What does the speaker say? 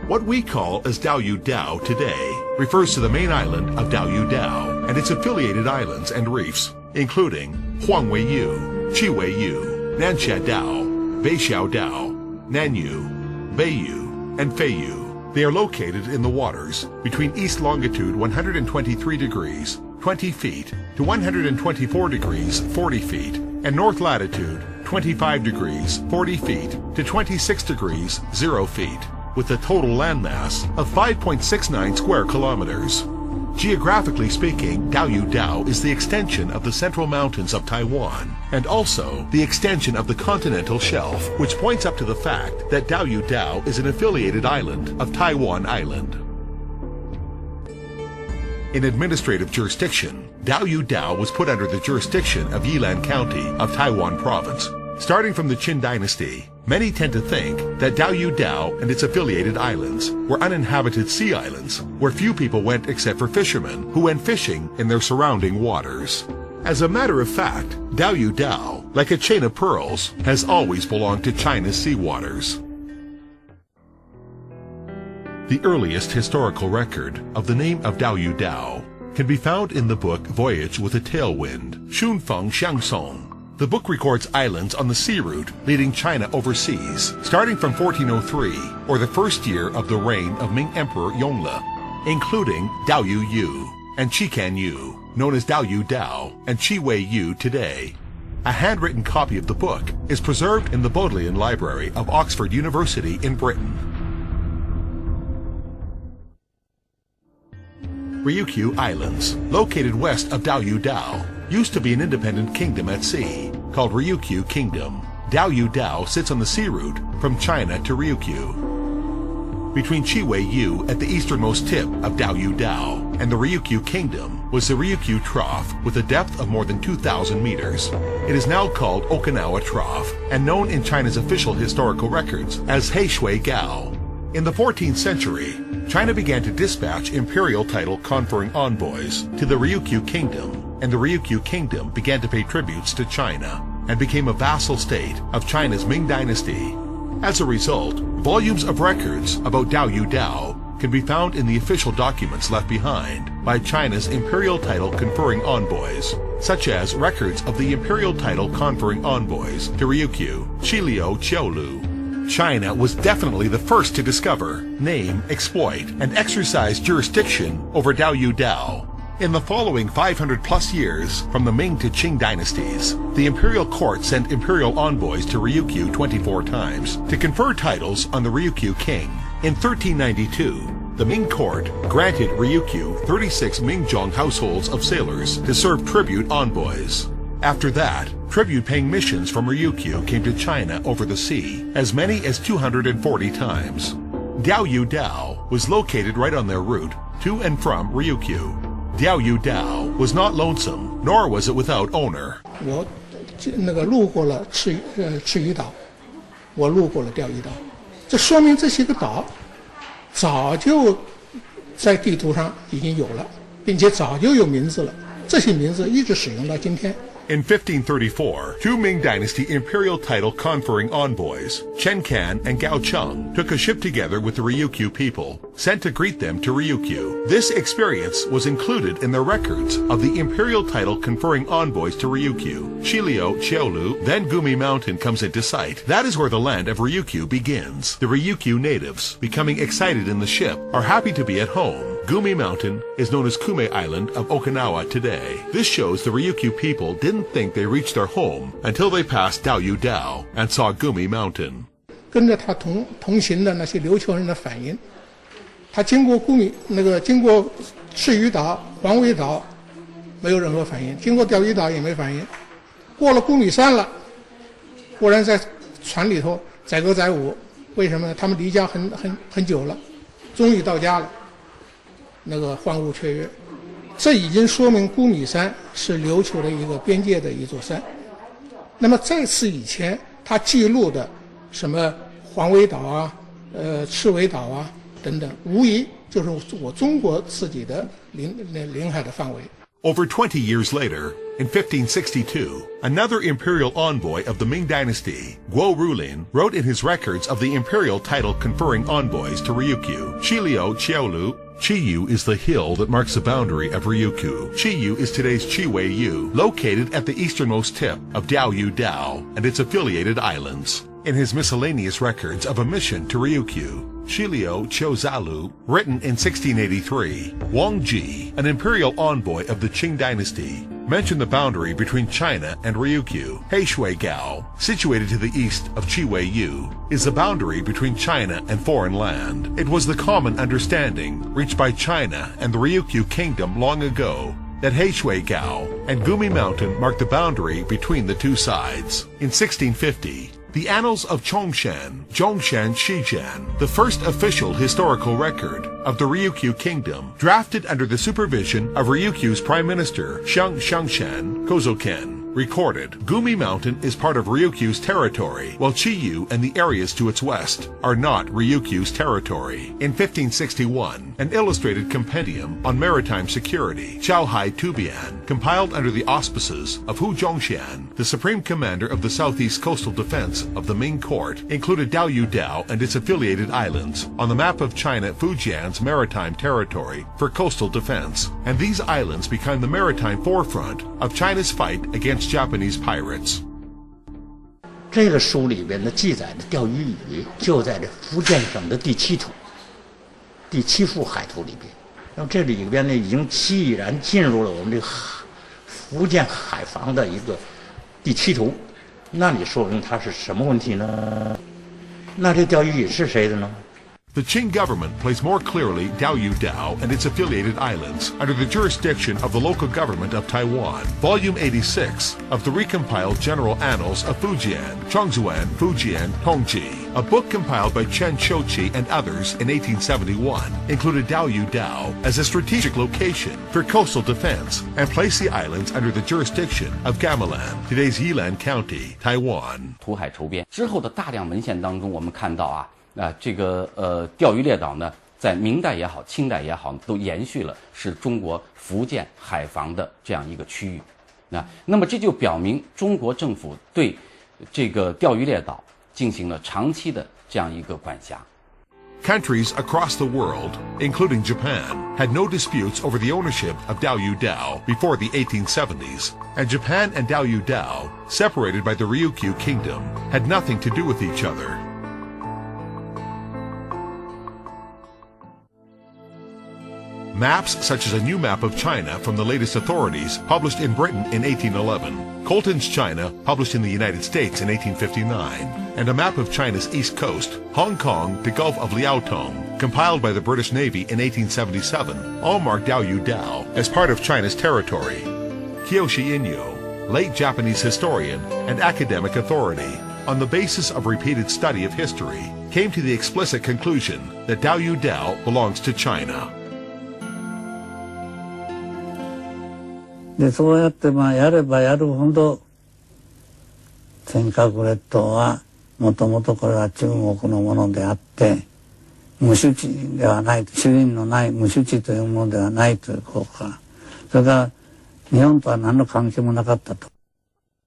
What we call as Diaoyu Dao today refers to the main island of Diaoyu Dao and its affiliated islands and reefs, including Huangweiyu, Chiweiyu, Nansha Dao, Beixiao Dao, Nanyu, Beiyu, and Feiyu. They are located in the waters between east longitude 123 degrees 20 feet to 124 degrees 40 feet and north latitude 25 degrees 40 feet to 26 degrees 0 feet, with a total landmass of 5.69 square kilometers. Geographically speaking, Diaoyu Dao is the extension of the central mountains of Taiwan and also the extension of the continental shelf, which points up to the fact that Diaoyu Dao is an affiliated island of Taiwan Island. In administrative jurisdiction, Diaoyu Dao was put under the jurisdiction of Yilan County of Taiwan Province. Starting from the Qin Dynasty, many tend to think that Diaoyu Dao and its affiliated islands were uninhabited sea islands where few people went except for fishermen who went fishing in their surrounding waters. As a matter of fact, Diaoyu Dao, like a chain of pearls, has always belonged to China's sea waters. The earliest historical record of the name of Diaoyu Dao can be found in the book Voyage with a Tailwind, Shunfeng Xiangsong. The book records islands on the sea route leading China overseas, starting from 1403, or the first year of the reign of Ming Emperor Yongle, including Diaoyu Yu and Chikan Yu, known as Diaoyu Dao and Chiweiyu today. A handwritten copy of the book is preserved in the Bodleian Library of Oxford University in Britain. Ryukyu Islands, located west of Diaoyu Dao, used to be an independent kingdom at sea, called Ryukyu Kingdom. Diaoyu Dao sits on the sea route from China to Ryukyu. Between Chiweiyu at the easternmost tip of Diaoyu Dao and the Ryukyu Kingdom was the Ryukyu Trough with a depth of more than 2,000 meters. It is now called Okinawa Trough and known in China's official historical records as Heishui Gao. In the 14th century, China began to dispatch imperial title conferring envoys to the Ryukyu Kingdom, and the Ryukyu Kingdom began to pay tributes to China and became a vassal state of China's Ming Dynasty. As a result, volumes of records about Diaoyu Dao can be found in the official documents left behind by China's imperial title conferring envoys, such as records of the imperial title conferring envoys to Ryukyu, Shiliu Qiaolu. China was definitely the first to discover, name, exploit, and exercise jurisdiction over Diaoyu Dao. In the following 500-plus years, from the Ming to Qing dynasties, the imperial court sent imperial envoys to Ryukyu 24 times to confer titles on the Ryukyu king. In 1392, the Ming court granted Ryukyu 36 Mingzhong households of sailors to serve tribute envoys. After that, tribute-paying missions from Ryukyu came to China over the sea, as many as 240 times. Diaoyu Dao was located right on their route to and from Ryukyu. Diaoyu Dao was not lonesome, nor was it without owner. 我路过了赤鱼岛，我路过了钓鱼岛，这说明这些个岛早就在地图上已经有了，并且早就有名字了，这些名字一直使用到今天。 In 1534, two Ming Dynasty imperial title conferring envoys, Chen Kan and Gao Cheng, took a ship together with the Ryukyu people, sent to greet them to Ryukyu. This experience was included in the records of the imperial title conferring envoys to Ryukyu. Shiliu Qiaolu, then Gumi Mountain comes into sight. That is where the land of Ryukyu begins. The Ryukyu natives, becoming excited in the ship, are happy to be at home. Gumi Mountain is known as Kume Island of Okinawa today. This shows the Ryukyu people didn't think they reached their home until they passed Diaoyu Dao and saw Gumi Mountain. 跟着他同行的那些琉球人的反应，他经过经过赤鱼岛、黄尾岛，没有任何反应；经过钓鱼岛也没反应。过了公里山了，忽然在船里头载歌载舞，为什么呢？他们离家很久了，终于到家了。 欢呼雀跃，这已经说明孤米山是琉球的一个边界的一座山。那么在此以前，他记录的什么黄尾岛啊、赤尾岛啊等等，无疑就是我中国自己的领海的范围。Over 20 years later, In 1562, another imperial envoy of the Ming dynasty, Guo Rulin, wrote in his records of the imperial title conferring envoys to Ryukyu, Shiliu Qiaolu. Chiyu is the hill that marks the boundary of Ryukyu. Chiyu is today's Chiwei-yu, located at the easternmost tip of Diaoyu Dao and its affiliated islands. In his miscellaneous records of a mission to Ryukyu, Shiliu Qiaozalu, written in 1683, Wang Ji, an imperial envoy of the Qing dynasty, mentioned the boundary between China and Ryukyu. Heishui-gao, situated to the east of Chiwei-yu, is the boundary between China and foreign land. It was the common understanding reached by China and the Ryukyu kingdom long ago that Heishui-gao and Gumi Mountain marked the boundary between the two sides. In 1650, the Annals of Chongshan, Zhongshan Shijian, the first official historical record of the Ryukyu Kingdom, drafted under the supervision of Ryukyu's Prime Minister Xiang Xiangshan Kozoken, recorded Gumi Mountain is part of Ryukyu's territory, while Chiyu and the areas to its west are not Ryukyu's territory. In 1561, an illustrated compendium on maritime security, Qiaohai Tubian, compiled under the auspices of Hu Zhongshan, the supreme commander of the southeast coastal defense of the Ming court, included Diaoyu Dao and its affiliated islands on the map of China Fujian's maritime territory for coastal defense, and these islands became the maritime forefront of China's fight against Japanese pirates. 这个书里边的记载的钓鱼语就在这福建省的第7图、第7幅海图里边。那么这里边呢，已经既然进入了我们这个福建海防的一个第7图，那你说明它是什么问题呢？那这钓鱼语是谁的呢？ The Qing government placed more clearly Diaoyu Dao and its affiliated islands under the jurisdiction of the local government of Taiwan. Volume 86 of the recompiled General Annals of Fujian, Chongzuan, Fujian, Tongji, a book compiled by Chen Qiuqi and others in 1871, included Diaoyu Dao as a strategic location for coastal defense and placed the islands under the jurisdiction of Gamelan, today's Yilan County, Taiwan. 图海筹边之后的大量文献当中，我们看到这个钓鱼列岛呢，在明代也好，清代也好，都延续了是中国福建海防的这样一个区域。那么这就表明中国政府对这个钓鱼列岛进行了长期的这样一个管辖。 Countries across the world, including Japan, had no disputes over the ownership of Diaoyu Dao before the 1870s, and Japan and Diaoyu Dao, separated by the Ryukyu Kingdom, had nothing to do with each other. Maps such as a new map of China from the latest authorities published in Britain in 1811, Colton's China published in the United States in 1859, and a map of China's east coast, Hong Kong to Gulf of Liaotong, compiled by the British Navy in 1877, all mark Diaoyu Dao as part of China's territory. Kiyoshi Inyo, late Japanese historian and academic authority, on the basis of repeated study of history, came to the explicit conclusion that Diaoyu Dao belongs to China. でそうやってやればやるほど尖閣列島はもともとこれは中国のものであって無主地ではない主人のない無主地というものではないという効果それから日本とは何の関係もなかったと。